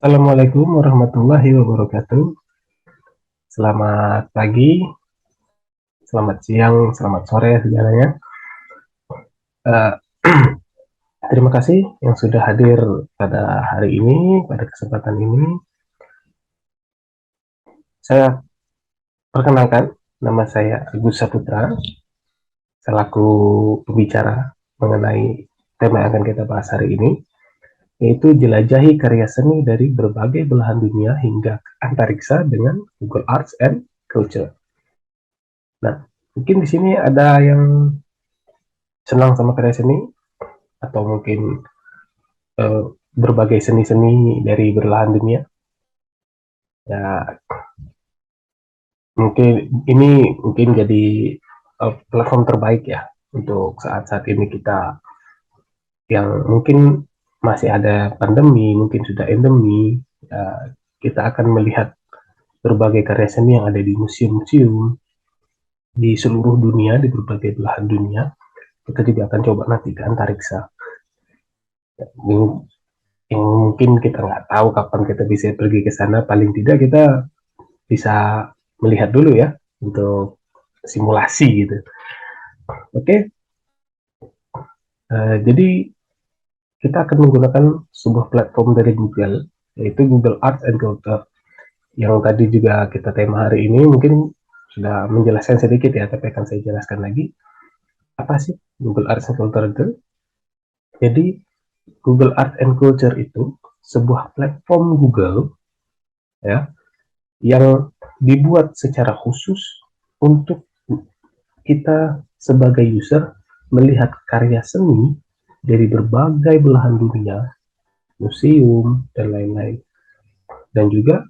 Assalamualaikum warahmatullahi wabarakatuh. Selamat pagi, selamat siang, selamat sore segalanya. Eh, Terima kasih yang sudah hadir pada hari ini, pada kesempatan ini. Saya perkenalkan, nama saya Agus Saputra, selaku pembicara mengenai tema yang akan kita bahas hari ini, yaitu jelajahi karya seni dari berbagai belahan dunia hingga antariksa dengan Google Arts and Culture. Nah, mungkin di sini ada yang senang sama karya seni, atau mungkin eh, berbagai seni-seni dari belahan dunia. Ya, mungkin ini mungkin jadi platform terbaik ya untuk saat-saat ini kita yang mungkin masih ada pandemi, mungkin sudah endemi, ya, kita akan melihat berbagai karya seni yang ada di museum-museum di seluruh dunia, di berbagai belahan dunia. Kita juga akan coba nanti ke antariksa. Yang mungkin kita nggak tahu kapan kita bisa pergi ke sana, paling tidak kita bisa melihat dulu ya untuk simulasi gitu. Oke, jadi kita akan menggunakan sebuah platform dari Google, yaitu Google Arts and Culture. Yang tadi juga kita tema hari ini mungkin sudah menjelaskan sedikit ya, tapi akan saya jelaskan lagi. Apa sih Google Arts and Culture itu? Jadi Google Arts and Culture itu sebuah platform Google ya yang dibuat secara khusus untuk kita sebagai user melihat karya seni dari berbagai belahan dunia, museum, dan lain-lain. Dan juga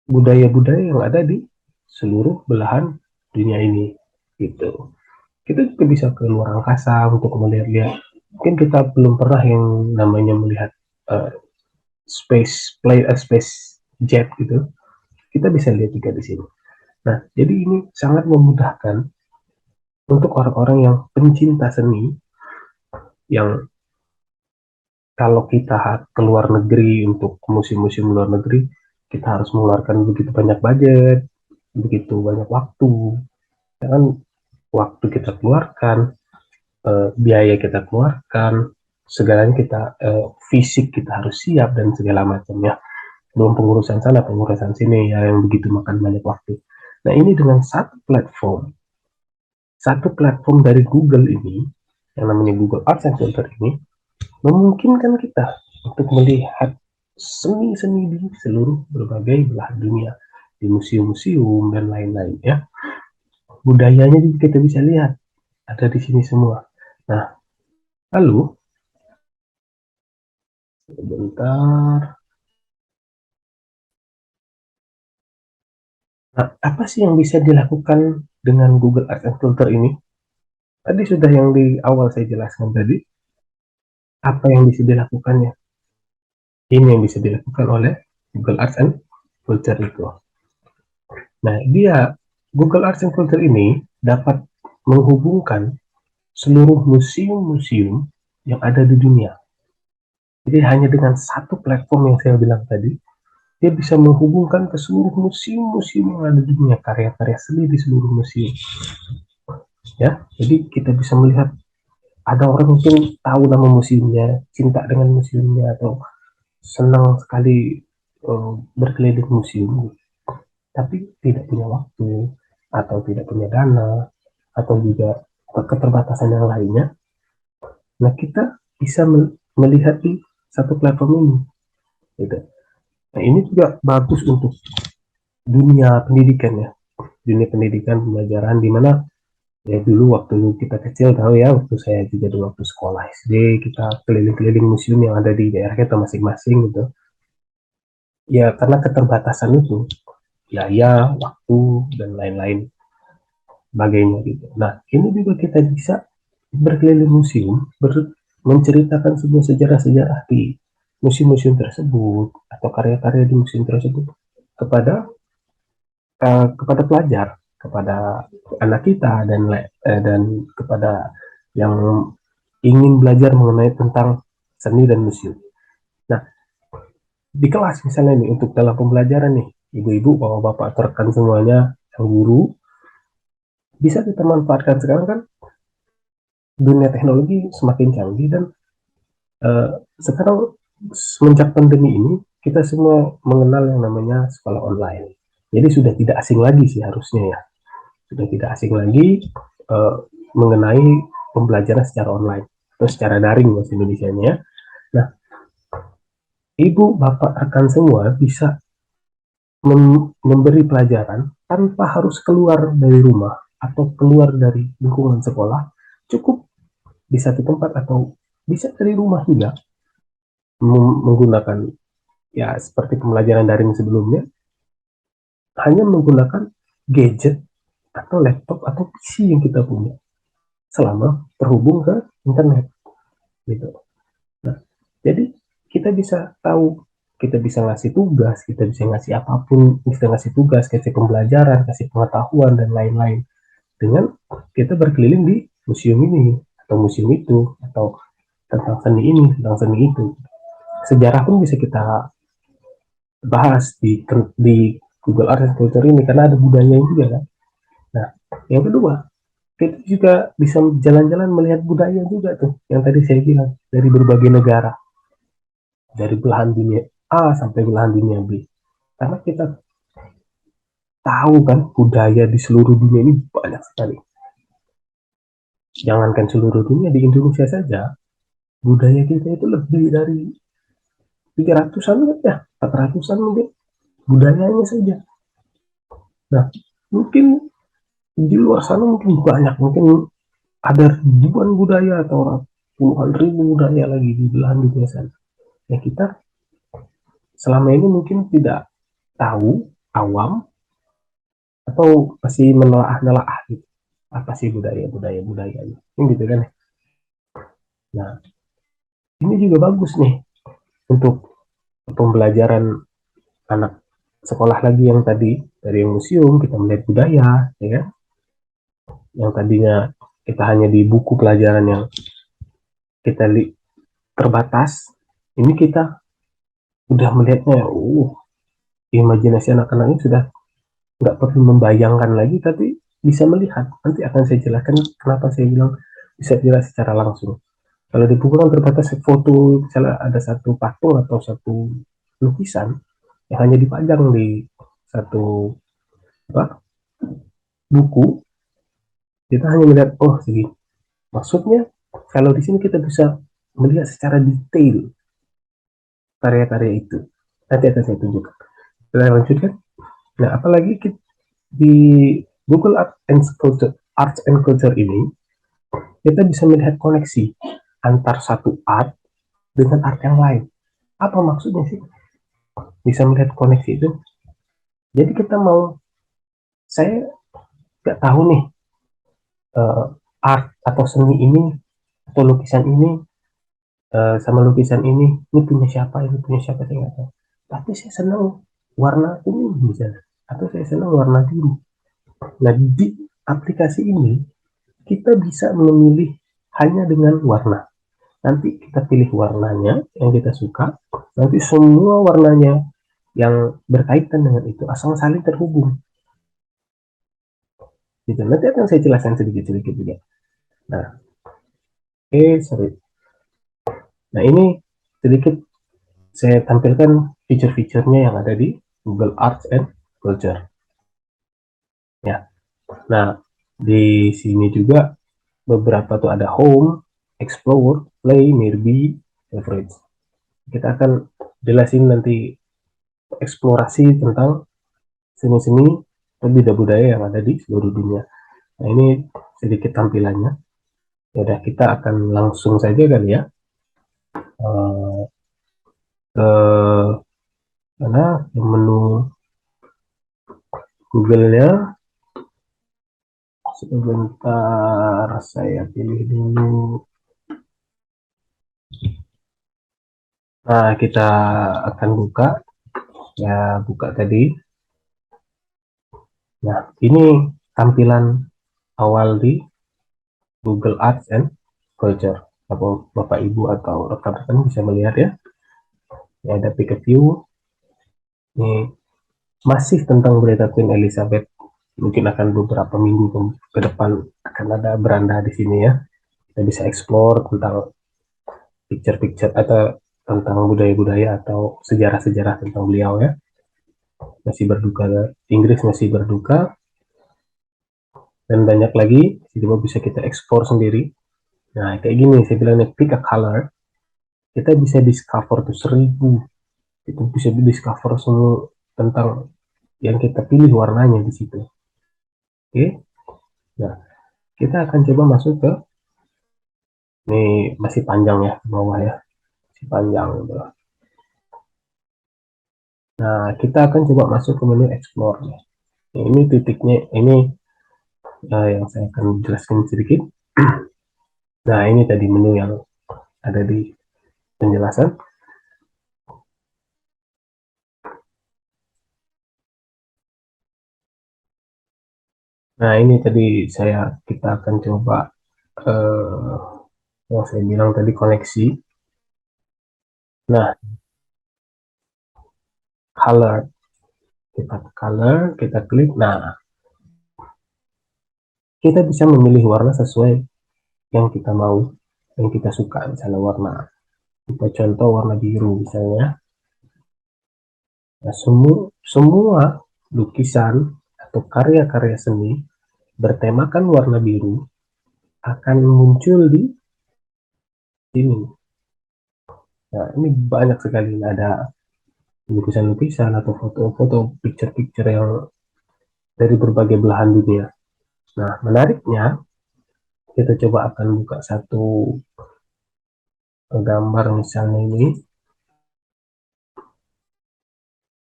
budaya-budaya yang ada di seluruh belahan dunia ini. Gitu. Kita juga bisa ke luar angkasa untuk melihat-lihat. Mungkin kita belum pernah yang namanya melihat uh, space jet gitu. Kita bisa lihat juga di sini. Nah, jadi ini sangat memudahkan untuk orang-orang yang pencinta seni, yang kalau kita ke luar negeri untuk museum-museum luar negeri, kita harus mengeluarkan begitu banyak budget, begitu banyak waktu. Kan waktu kita keluarkan, biaya kita keluarkan, segalanya kita fisik kita harus siap dan segala macamnya. Belum pengurusan sana, pengurusan sini ya yang begitu makan banyak waktu. Nah ini dengan satu platform dari Google ini, yang namanya Google Arts and Culture ini, memungkinkan kita untuk melihat seni-seni di seluruh berbagai belahan dunia, di museum-museum dan lain-lain ya. Budayanya juga kita bisa lihat ada di sini semua. Nah, lalu sebentar. Nah, apa sih yang bisa dilakukan dengan Google Ads and Filter ini? Tadi sudah yang di awal saya jelaskan tadi, apa yang bisa dilakukannya. Ini yang bisa dilakukan oleh Google Ads and Filter itu. Nah, Google Arts and Culture ini dapat menghubungkan seluruh museum-museum yang ada di dunia. Jadi hanya dengan satu platform yang saya bilang tadi, dia bisa menghubungkan ke seluruh museum-museum yang ada di dunia, karya-karya seni di seluruh museum. Ya, jadi kita bisa melihat, ada orang mungkin tahu nama museumnya, cinta dengan museumnya, atau senang sekali berkeliling museum, tapi tidak punya waktu, atau tidak punya dana, atau juga keterbatasan yang lainnya. Nah, kita bisa melihat di satu platform ini. Gitu. Nah, ini juga bagus untuk dunia pendidikan ya. Dunia pendidikan, pembelajaran, di mana ya dulu waktu kita kecil tahu ya, waktu saya juga dulu waktu sekolah SD, kita keliling-keliling museum yang ada di daerah kita masing-masing gitu. Ya, karena keterbatasan itu, biaya, waktu, dan lain-lain sebagainya gitu. Nah, ini juga kita bisa berkeliling museum, menceritakan sebuah sejarah-sejarah di museum-museum tersebut atau karya-karya di museum tersebut kepada kepada pelajar, kepada anak kita dan kepada yang ingin belajar mengenai tentang seni dan museum. Nah, di kelas misalnya nih, untuk dalam pembelajaran nih, ibu-ibu, bapak-bapak, atau rekan semuanya, yang guru, bisa kita manfaatkan. Sekarang kan dunia teknologi semakin canggih, dan uh, sekarang semenjak pandemi ini kita semua mengenal yang namanya sekolah online. Jadi sudah tidak asing lagi sih harusnya ya, sudah tidak asing lagi uh, mengenai pembelajaran secara online atau secara daring bahasa Indonesia-nya ya. Nah, ibu, bapak, rekan semua bisa memberi pelajaran tanpa harus keluar dari rumah atau keluar dari lingkungan sekolah, cukup di satu tempat atau bisa dari rumah juga, menggunakan ya seperti pembelajaran daring sebelumnya, hanya menggunakan gadget atau laptop atau PC yang kita punya selama terhubung ke internet gitu. Nah, jadi kita bisa tahu, kita bisa ngasih tugas, kita bisa ngasih apapun, kita ngasih tugas, kasih pembelajaran, kasih pengetahuan, dan lain-lain, dengan kita berkeliling di museum ini atau museum itu, atau tentang seni ini, tentang seni itu. Sejarah pun bisa kita bahas di Google Art and Culture ini, karena ada budaya juga kan. Nah, yang kedua, kita juga bisa jalan-jalan melihat budaya juga tuh, yang tadi saya bilang, dari berbagai negara, dari belahan dunia A sampai belahan dunia B. Karena kita tahu kan, budaya di seluruh dunia ini banyak sekali. Jangankan seluruh dunia, di Indonesia saja budaya kita itu lebih dari 300-an ya, 400-an mungkin budayanya saja. Nah, mungkin di luar sana mungkin banyak, mungkin ada ribuan budaya atau puluhan ribu budaya lagi di belahan dunia sana. Ya, kita selama ini mungkin tidak tahu, awam, atau masih menelaah-nelaah gitu. Apa sih budaya ini gitu kan. Nah, ini juga bagus nih untuk pembelajaran anak sekolah lagi, yang tadi dari museum kita melihat budaya, ya kan? Yang tadinya kita hanya di buku pelajaran yang kita terbatas, ini kita udah melihatnya. Imajinasi anak-anak ini sudah nggak perlu membayangkan lagi, tapi bisa melihat. Nanti akan saya jelaskan kenapa saya bilang bisa jelas secara langsung. Kalau di buku kan terbatas foto, misalnya ada satu patung atau satu lukisan yang hanya dipajang di satu apa, buku, kita hanya melihat oh segini. Maksudnya kalau di sini kita bisa melihat secara detail karya-karya itu. Nanti akan saya tunjukkan. Kita lanjutkan. Nah, apalagi di Google Arts and Culture ini, kita bisa melihat koneksi antar satu art dengan art yang lain. Apa maksudnya sih? Bisa melihat koneksi itu. Jadi kita mau, saya nggak tahu nih, art atau seni ini atau lukisan ini sama lukisan ini punya siapa, ini punya siapa, saya nggak tahu. Tapi saya senang warna ini misalnya, atau saya senang warna biru. Nah, di aplikasi ini kita bisa memilih hanya dengan warna. Nanti kita pilih warnanya yang kita suka, nanti semua warnanya yang berkaitan dengan itu asal saling terhubung gitu. Nanti akan saya jelaskan sedikit-sedikit juga. Nah, sorry. Nah, ini sedikit saya tampilkan fitur-fiturnya yang ada di Google Arts and Culture ya. Nah, di sini juga beberapa tuh ada Home, Explore, Play, Nearby, Favorites. Kita akan jelasin nanti eksplorasi tentang seni-seni dan budaya-budaya yang ada di seluruh dunia. Nah, ini sedikit tampilannya. Ya udah, kita akan langsung saja kali ya ke mana, menu Google-nya. Sebentar, saya pilih dulu. Nah, kita akan buka ya, buka tadi. Nah, ini tampilan awal di Google Arts and Culture. Bapak Ibu atau rekan-rekan bisa melihat ya. Ya, ada pick a view, Ini masih tentang berita Queen Elizabeth. Mungkin akan beberapa minggu ke depan akan ada beranda di sini ya. Kita bisa explore tentang picture-picture atau tentang budaya-budaya atau sejarah-sejarah tentang beliau ya. Masih berduka, Inggris masih berduka, dan banyak lagi. Jadi bisa kita explore sendiri. Nah kayak gini saya bilang nih, pick a color, kita bisa discover tuh 1000, itu bisa discover semua tentang yang kita pilih warnanya di situ. Oke, nah kita akan coba masuk ke, ini masih panjang ya ke bawah ya, masih panjang gitu. Nah kita akan coba masuk ke menu explore ya. Ini titiknya, ini yang saya akan jelaskan sedikit. Nah ini tadi menu yang ada di penjelasan. Nah ini tadi kita akan coba eh, yang saya bilang tadi, koneksi. Nah, color, kita klik. Nah, kita bisa memilih warna sesuai yang kita mau, yang kita suka. Misalnya warna, kita contoh warna biru misalnya. Nah, semua lukisan atau karya-karya seni bertemakan warna biru akan muncul di sini. Nah, ini banyak sekali, ada lukisan-lukisan atau foto-foto, picture-picture yang dari berbagai belahan dunia. Nah, menariknya, kita coba akan buka satu gambar misalnya ini.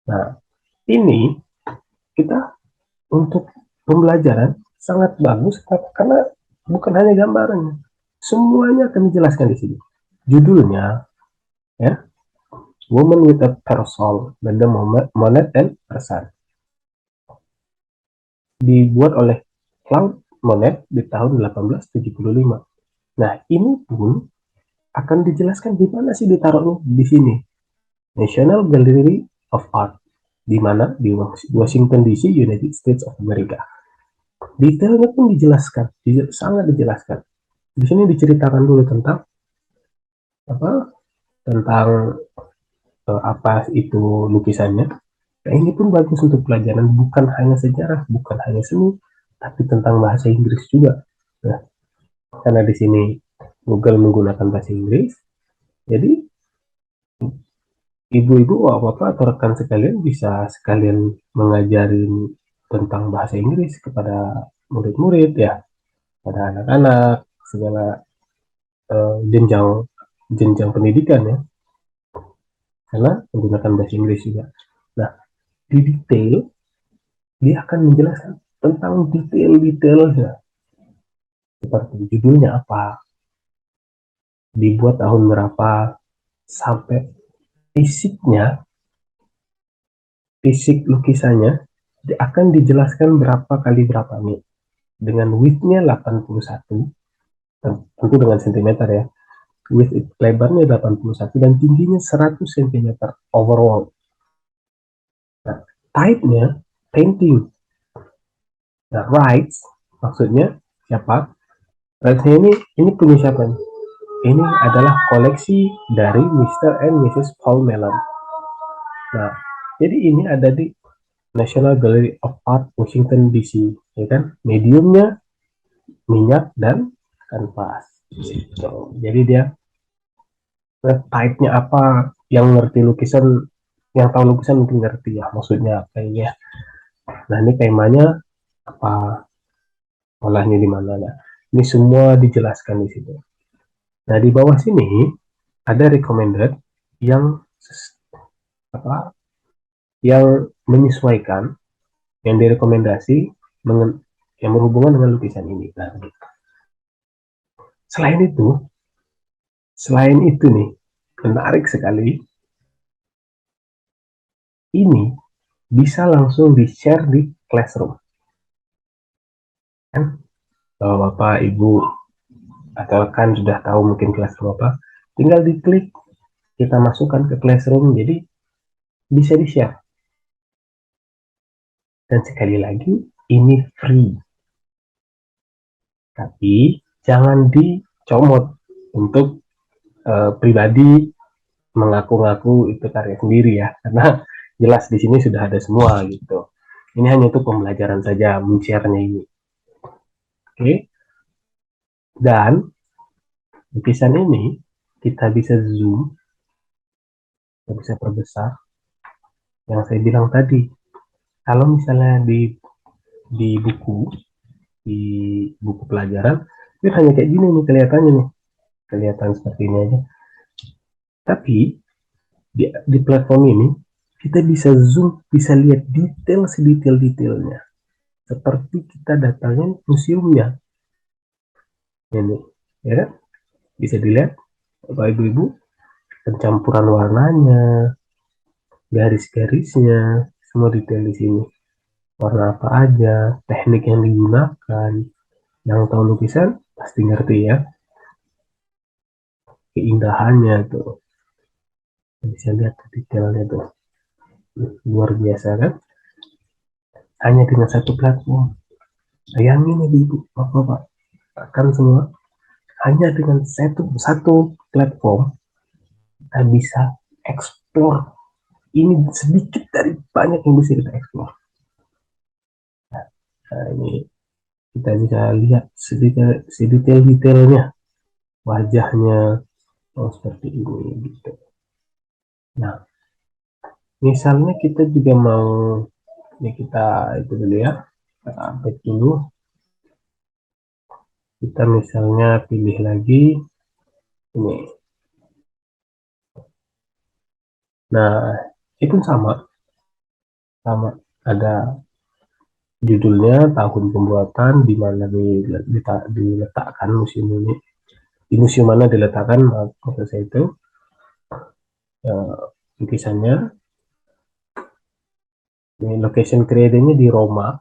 Nah, ini kita untuk pembelajaran sangat bagus karena bukan hanya gambarnya, semuanya akan dijelaskan di sini. Judulnya ya, Woman with a Parasol, dan the Monet and Persan, dibuat oleh Claude Monet di tahun 1875. Nah, ini pun akan dijelaskan di mana sih ditaruhnya di sini. National Gallery of Art, di mana di Washington DC, United States of America. Detailnya pun dijelaskan, sangat dijelaskan. Di sini diceritakan dulu tentang apa, tentang apa itu lukisannya. Nah, ini pun bagus untuk pelajaran, bukan hanya sejarah, bukan hanya seni, tapi tentang bahasa Inggris juga. Nah, karena di sini Google menggunakan bahasa Inggris, jadi ibu-ibu, bapak atau rekan sekalian bisa sekalian mengajarin tentang bahasa Inggris kepada murid-murid ya, pada anak-anak segala jenjang jenjang pendidikan ya, karena menggunakan bahasa Inggris juga. Nah, di detail dia akan menjelaskan tentang detail-detailnya, seperti judulnya apa, dibuat tahun berapa, sampai fisiknya, fisik lukisannya akan dijelaskan berapa kali berapa nih, dengan widthnya 81, tentu dengan sentimeter ya, width lebarnya 81 dan tingginya 100 cm overall. Nah, type-nya painting. Nah, rights maksudnya siapa? Rights-nya ini punya siapa nih? Ini adalah koleksi dari Mr. and Mrs. Paul Mellon. Nah, jadi ini ada di National Gallery of Art, Washington DC, ya kan? Mediumnya minyak dan kanvas. Gitu. Jadi dia type-nya apa, yang ngerti lukisan, yang tahu lukisan mungkin ngerti ya maksudnya kayaknya. Nah, ini temanya apa, olahnya di mana. Nah, ini semua dijelaskan di situ. Nah, di bawah sini ada recommended yang apa, yang menyesuaikan, yang direkomendasi yang berhubungan dengan lukisan ini. Nah, gitu. Selain itu, nih, menarik sekali, ini bisa langsung di-share di Classroom. Kan, kalau Bapak, Ibu, atau kan sudah tahu mungkin Classroom apa, tinggal diklik, kita masukkan ke Classroom, jadi bisa di-share. Dan sekali lagi, ini free, tapi jangan dicomot untuk pribadi mengaku-ngaku itu karya sendiri ya, karena jelas di sini sudah ada semua gitu. Ini hanya untuk pembelajaran saja men-share-nya ini. Oke. Dan lukisan ini kita bisa zoom, kita bisa perbesar. Yang saya bilang tadi, kalau misalnya di buku, di buku pelajaran, itu hanya kayak gini nih kelihatannya nih, kelihatan seperti ini aja. Tapi di platform ini kita bisa zoom, bisa lihat detail sedetail-detailnya, seperti kita datangin museumnya. Ini, ya kan? Bisa dilihat, Bapak Ibu-Ibu, pencampuran warnanya, garis-garisnya, semua detail di sini. Warna apa aja, teknik yang digunakan. Yang tahu lukisan pasti ngerti ya, keindahannya tuh. Bisa lihat detailnya tuh, luar biasa kan? Hanya dengan satu platform. Bayangin nih ibu, bapak-bapak, akan semua hanya dengan satu platform kita bisa explore. Ini sedikit dari banyak yang bisa kita explore. Nah, ini kita bisa lihat sedetail-detailnya, wajahnya, oh seperti ini gitu. Nah, misalnya kita juga mau, ini kita itu dulu ya, kita update dulu. Kita misalnya pilih lagi ini. Nah, itu sama ada judulnya, tahun pembuatan, di mana diletakkan museum ini, di museum mana diletakkan, maksud saya itu lukisannya. Ini location creatornya di Roma.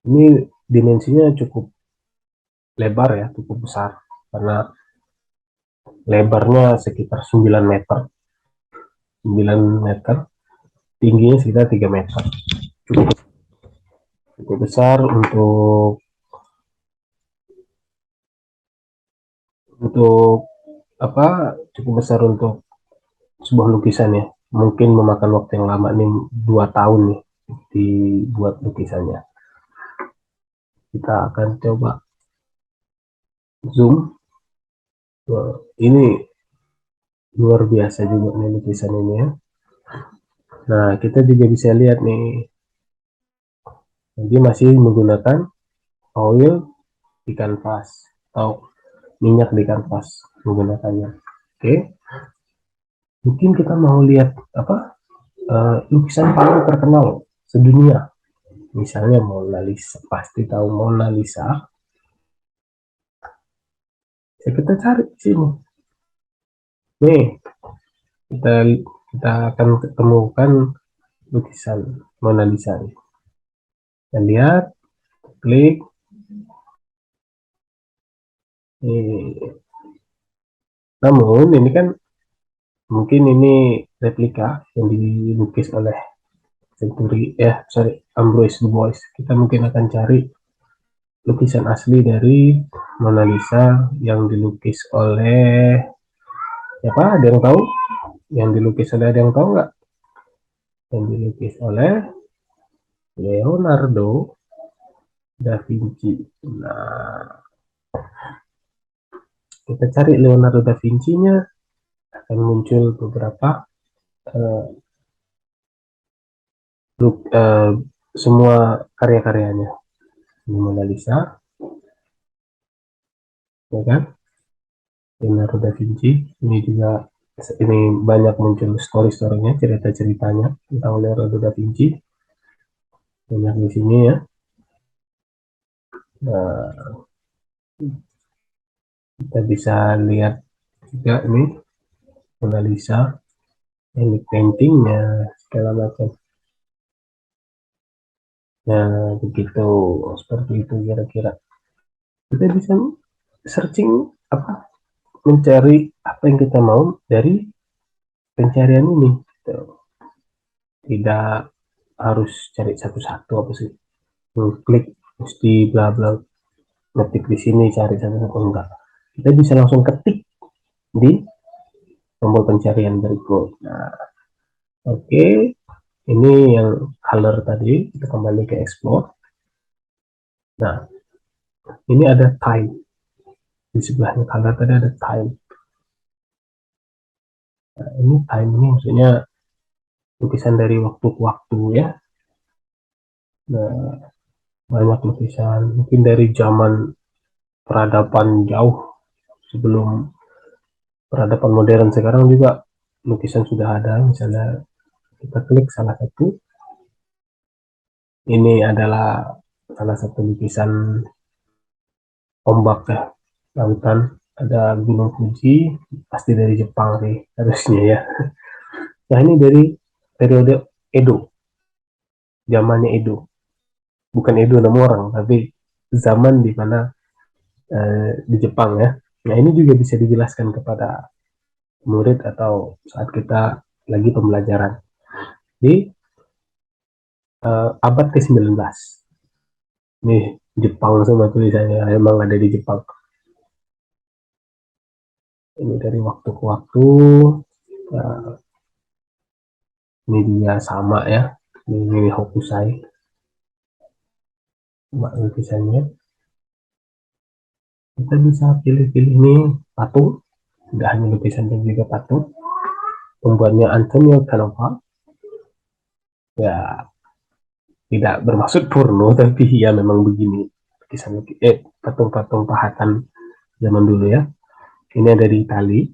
Ini dimensinya cukup lebar ya, cukup besar, karena lebarnya sekitar 9 meter, 9 meter, tingginya sekitar 3 meter. Cukup, cukup besar untuk apa, cukup besar untuk sebuah lukisan ya. Mungkin memakan waktu yang lama nih, 2 tahun nih dibuat lukisannya. Kita akan coba zoom. Ini luar biasa juga nih lukisan ini ya. Nah, kita juga bisa lihat nih, dia masih menggunakan oil di kanvas atau minyak di kanvas menggunakannya. Oke, mungkin kita mau lihat apa, lukisan paling terkenal sedunia, misalnya Mona Lisa. Pasti tahu Mona Lisa. Ya, kita cari di sini nih, kita kita akan ketemukan lukisan Mona Lisa. Kita lihat, klik nih. Namun ini kan mungkin ini replika yang dilukis oleh Ambroise Dubois. Kita mungkin akan cari lukisan asli dari Mona Lisa yang dilukis oleh siapa? Ada yang tahu? Yang dilukis oleh, ada yang tahu nggak? Yang dilukis oleh Leonardo da Vinci. Nah, kita cari Leonardo da Vinci-nya, akan muncul beberapa uh, semua karya-karyanya. Ini Mona Lisa, ya kan? Leonardo da Vinci. Ini juga, ini banyak muncul story-storynya, cerita-ceritanya tentang Leonardo da Vinci. Banyak di sini ya. Nah, kita bisa lihat juga ini Mona Lisa, teknik paintingnya, segala macam. Nah, begitu, seperti itu kira-kira. Kita bisa searching apa, mencari apa yang kita mau dari pencarian ini. Gitu. Tidak harus cari satu-satu apa sih, klik mesti bla bla, ngetik di sini cari satu-satu, enggak, kita bisa langsung ketik di tombol pencarian berikut. Nah, oke, okay. Ini yang color tadi, kita kembali ke explore. Nah, ini ada time, di sebelahnya color tadi ada time. Nah, ini time ini maksudnya lukisan dari waktu ke waktu ya. Nah, banyak lukisan mungkin dari zaman peradaban jauh sebelum peradaban modern sekarang juga lukisan sudah ada. Misalnya kita klik salah satu, ini adalah salah satu lukisan ombak ya, lautan, ada gunung Fuji, pasti dari Jepang sih harusnya ya. Nah, ini dari periode Edo, zamannya Edo, bukan Edo nama orang tapi zaman di mana di Jepang ya. Nah, ini juga bisa dijelaskan kepada murid atau saat kita lagi pembelajaran di abad ke-19. Nih, Jepang semua tulisannya emang ada di Jepang. Ini dari waktu ke waktu. Nah, ini dia sama ya. Ini Hokusai, lukisannya. Kita bisa pilih-pilih nih patung. Tidak hanya lukisan dan juga patung. Pembuatnya Antonio Canova. Ya, tidak bermaksud porno, tapi ya memang begini. Lukisan, patung-patung pahatan zaman dulu ya. Ini ada di Itali.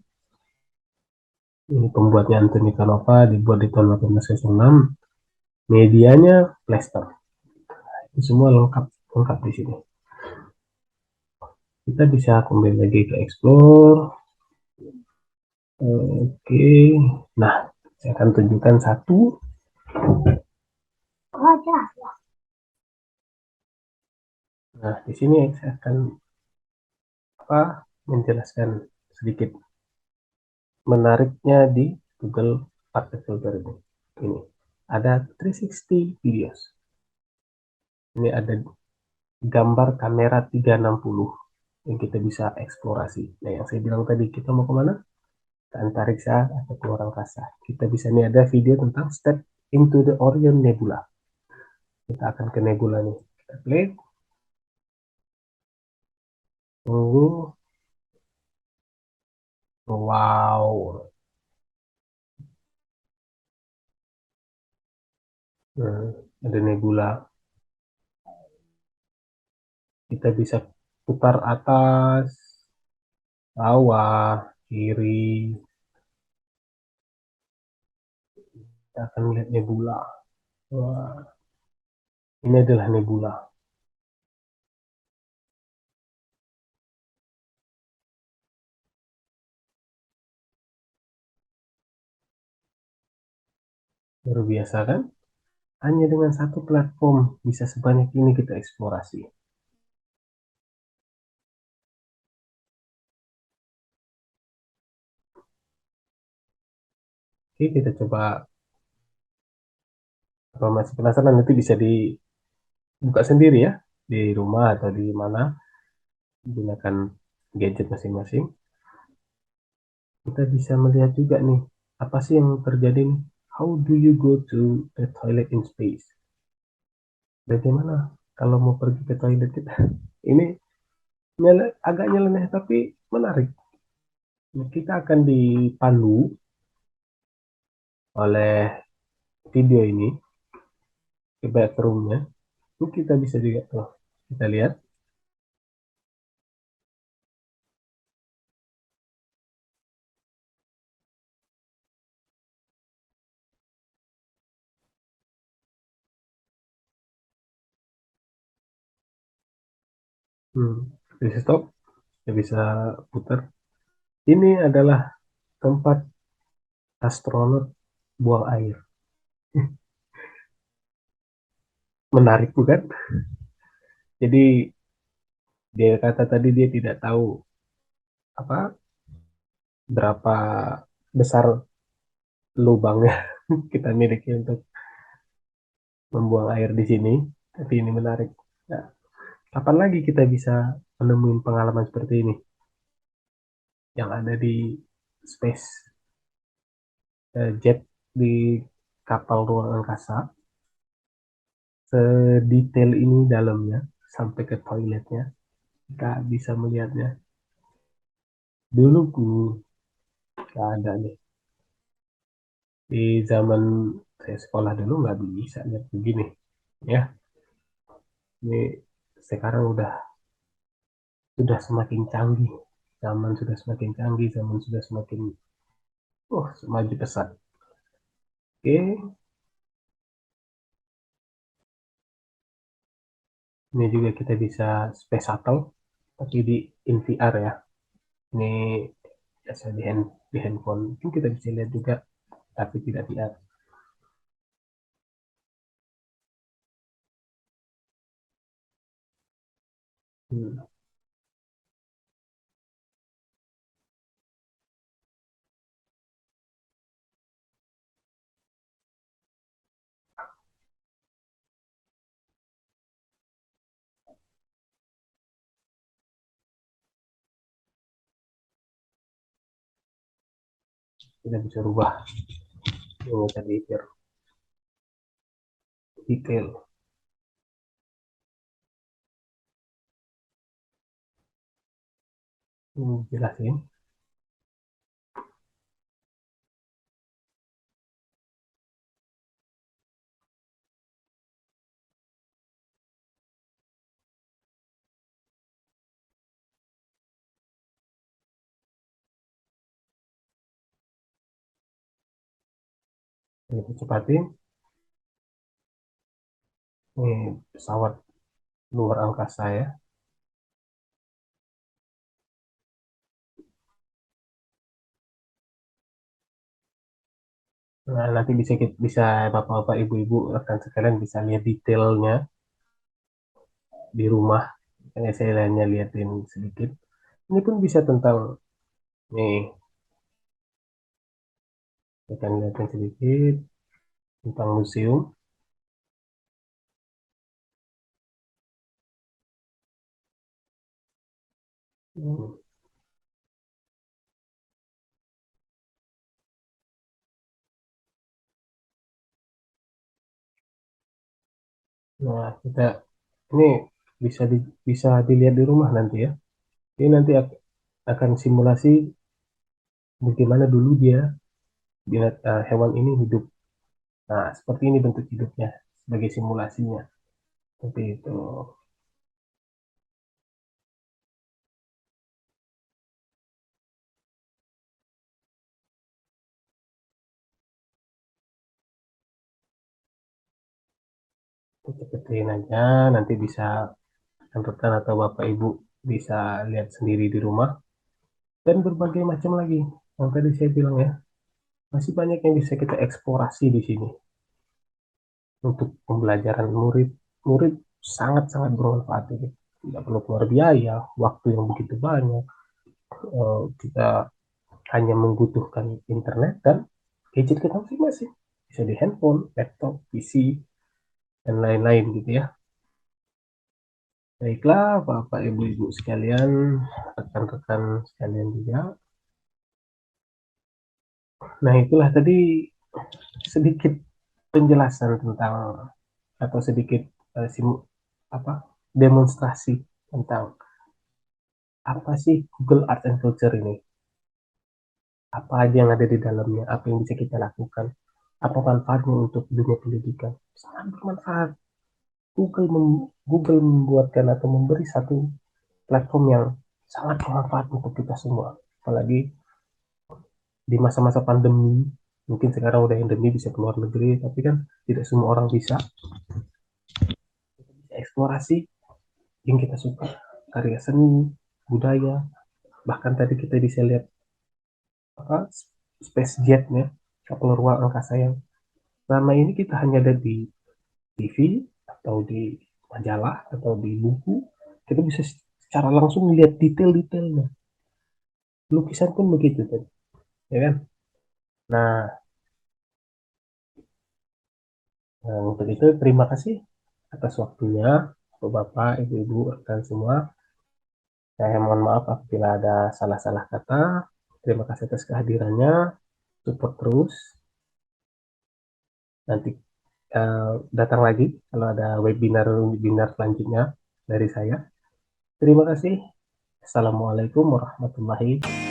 Ini pembuatnya Antonio Canova, dibuat di tahun 1806. Medianya plaster. Itu semua lengkap lengkap di sini. Kita bisa kembali lagi ke explore. Oke, nah saya akan tunjukkan satu. Nah, di sini saya akan menjelaskan sedikit menariknya di Google Art Filter ini. Ini ada 360 videos. Ini ada gambar kamera 360 yang kita bisa eksplorasi. Nah, yang saya bilang tadi, kita mau kemana? Ke antariksa atau ke luar angkasa. Kita bisa, nih ada video tentang Step into the Orion Nebula. Kita akan ke nebula nih. Kita klik. Tunggu. Wow. Nah, ada nebula. Kita bisa putar atas, bawah, kiri. Kita akan melihat nebula. Wah, ini adalah nebula. Luar biasa kan? Hanya dengan satu platform bisa sebanyak ini kita eksplorasi. Oke, kita coba. Kalau masih penasaran nanti bisa dibuka sendiri ya di rumah atau di mana, gunakan gadget masing-masing. Kita bisa melihat juga nih apa sih yang terjadi nih. How do you go to the toilet in space? Bagaimana kalau mau pergi ke toilet kita? Ini agak nyeleneh tapi menarik. Nah, kita akan dipandu oleh video ini ke bathroomnya. Itu kita bisa juga tuh, kita lihat. Hmm, bisa stop, kita bisa putar. Ini adalah tempat astronot buang air. Menarik bukan? Jadi dia kata tadi dia tidak tahu apa berapa besar lubangnya kita miliki untuk membuang air di sini, tapi ini menarik. Nah, kapan lagi kita bisa menemukan pengalaman seperti ini yang ada di space jet di kapal ruang angkasa, sedetail ini dalamnya sampai ke toiletnya, kita bisa melihatnya. Dulu nggak ada nih di zaman saya sekolah dulu nggak bisa lihat begini ya. Ini sekarang sudah semakin canggih, zaman sudah semakin canggih, zaman sudah semakin maju pesat. Oke, ini juga kita bisa space shuttle tapi in VR ya. Ini biasa di handphone mungkin kita bisa lihat juga tapi tidak VR. Hmm, kita bisa rubah yang tadi biar detail. Jelasin. Lebih cepatin. Ini pesawat luar angkasa ya. Nah, nanti bisa bapak-bapak, ibu-ibu, rekan sekalian bisa lihat detailnya di rumah. Kayak saya hanya liatin sedikit. Ini pun bisa tentang nih, kita akan lihatin sedikit tentang museum. Hmm. Nah, ini bisa dilihat di rumah nanti ya. Ini nanti akan simulasi bagaimana dulu hewan ini hidup. Nah, seperti ini bentuk hidupnya sebagai simulasinya. Seperti itu. Kita kecilin aja, nanti bisa rekan atau bapak ibu bisa lihat sendiri di rumah dan berbagai macam lagi. Yang tadi saya bilang ya, masih banyak yang bisa kita eksplorasi di sini untuk pembelajaran murid. Murid sangat-sangat bermanfaat ini. Tidak perlu keluar biaya, waktu yang begitu banyak. Kita hanya membutuhkan internet dan gadget kita masing-masing. Bisa di handphone, laptop, PC, dan lain-lain gitu ya. Baiklah, Bapak, Ibu-Ibu sekalian, rekan-rekan sekalian juga. Nah, itulah tadi sedikit penjelasan tentang atau sedikit apa demonstrasi tentang apa sih Google Art and Culture ini, apa aja yang ada di dalamnya, apa yang bisa kita lakukan, apa manfaatnya untuk dunia pendidikan. Sangat bermanfaat. Google membuatkan atau memberi satu platform yang sangat bermanfaat untuk kita semua, apalagi di masa-masa pandemi. Mungkin sekarang udah endemi bisa keluar negeri, tapi kan tidak semua orang bisa eksplorasi yang kita suka, karya seni, budaya, bahkan tadi kita bisa lihat apa space jetnya, kapal ruang angkasa yang selama ini kita hanya ada di TV atau di majalah atau di buku. Kita bisa secara langsung melihat detail-detailnya. Lukisan pun begitu kan, ya kan? Nah, Nah, untuk itu terima kasih atas waktunya, Bapak, Ibu-ibu, dan semua. Saya mohon maaf apabila ada salah-salah kata. Terima kasih atas kehadirannya. Support terus. Nanti datang lagi kalau ada webinar selanjutnya dari saya. Terima kasih. Assalamualaikum warahmatullahi wabarakatuh.